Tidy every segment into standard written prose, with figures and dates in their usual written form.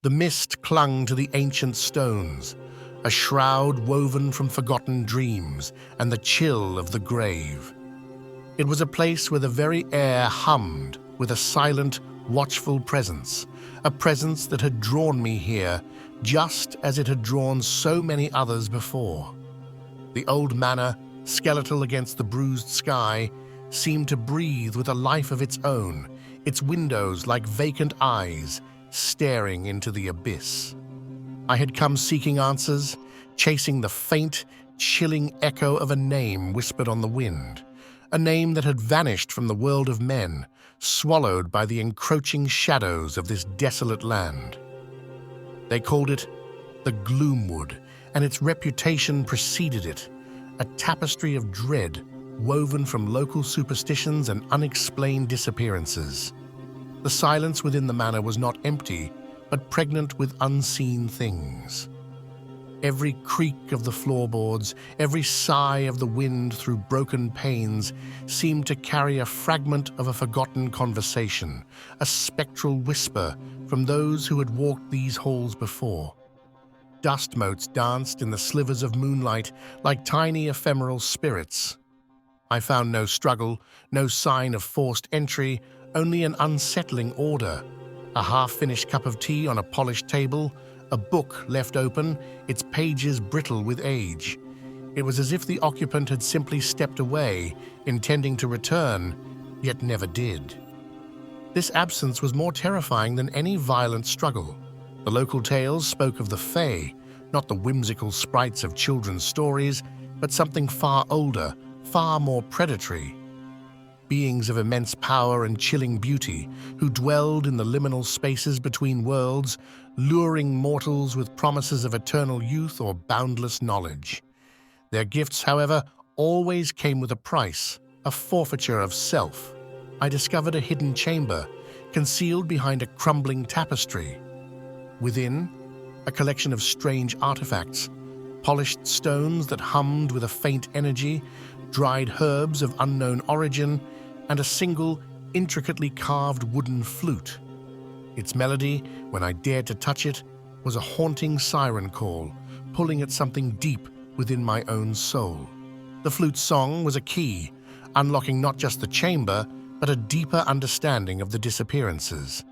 The mist clung to the ancient stones, a shroud woven from forgotten dreams and the chill of the grave. It was a place where the very air hummed with a silent, watchful presence, a presence that had drawn me here just as it had drawn so many others before. The old manor, skeletal against the bruised sky, seemed to breathe with a life of its own, its windows like vacant eyes, staring into the abyss. I had come seeking answers, chasing the faint, chilling echo of a name whispered on the wind, a name that had vanished from the world of men, swallowed by the encroaching shadows of this desolate land. They called it the Gloomwood, and its reputation preceded it, a tapestry of dread woven from local superstitions and unexplained disappearances. The silence within the manor was not empty, but pregnant with unseen things. Every creak of the floorboards, every sigh of the wind through broken panes seemed to carry a fragment of a forgotten conversation, a spectral whisper from those who had walked these halls before. Dust motes danced in the slivers of moonlight like tiny ephemeral spirits. I found no struggle, no sign of forced entry, only an unsettling order. A half-finished cup of tea on a polished table, a book left open, its pages brittle with age. It was as if the occupant had simply stepped away, intending to return, yet never did. This absence was more terrifying than any violent struggle. The local tales spoke of the Fae, not the whimsical sprites of children's stories, but something far older, far more predatory. Beings of immense power and chilling beauty, who dwelled in the liminal spaces between worlds, luring mortals with promises of eternal youth or boundless knowledge. Their gifts, however, always came with a price, a forfeiture of self. I discovered a hidden chamber, concealed behind a crumbling tapestry. Within, a collection of strange artifacts, polished stones that hummed with a faint energy, dried herbs of unknown origin, and a single, intricately carved wooden flute. Its melody, when I dared to touch it, was a haunting siren call, pulling at something deep within my own soul. The flute's song was a key, unlocking not just the chamber, but a deeper understanding of the disappearances.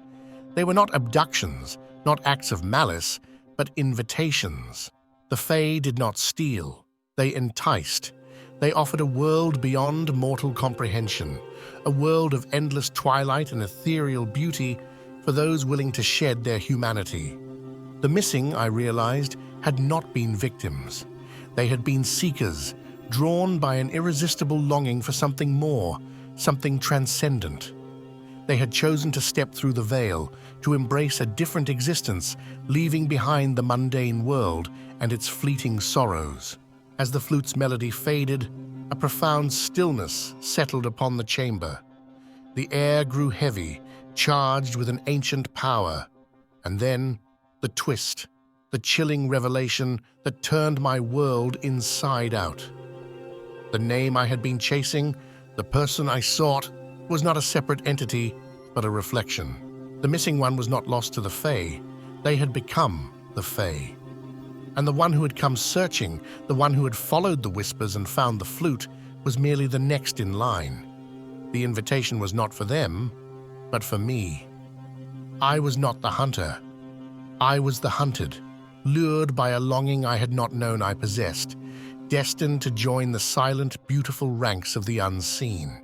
They were not abductions, not acts of malice, but invitations. The Fae did not steal, they enticed. They offered a world beyond mortal comprehension, a world of endless twilight and ethereal beauty for those willing to shed their humanity. The missing, I realized, had not been victims. They had been seekers, drawn by an irresistible longing for something more, something transcendent. They had chosen to step through the veil, to embrace a different existence, leaving behind the mundane world and its fleeting sorrows. As the flute's melody faded, a profound stillness settled upon the chamber. The air grew heavy, charged with an ancient power. And then, the twist, the chilling revelation that turned my world inside out. The name I had been chasing, the person I sought, was not a separate entity, but a reflection. The missing one was not lost to the Fae. They had become the Fae. And the one who had come searching, the one who had followed the whispers and found the flute, was merely the next in line. The invitation was not for them, but for me. I was not the hunter. I was the hunted, lured by a longing I had not known I possessed, destined to join the silent, beautiful ranks of the unseen.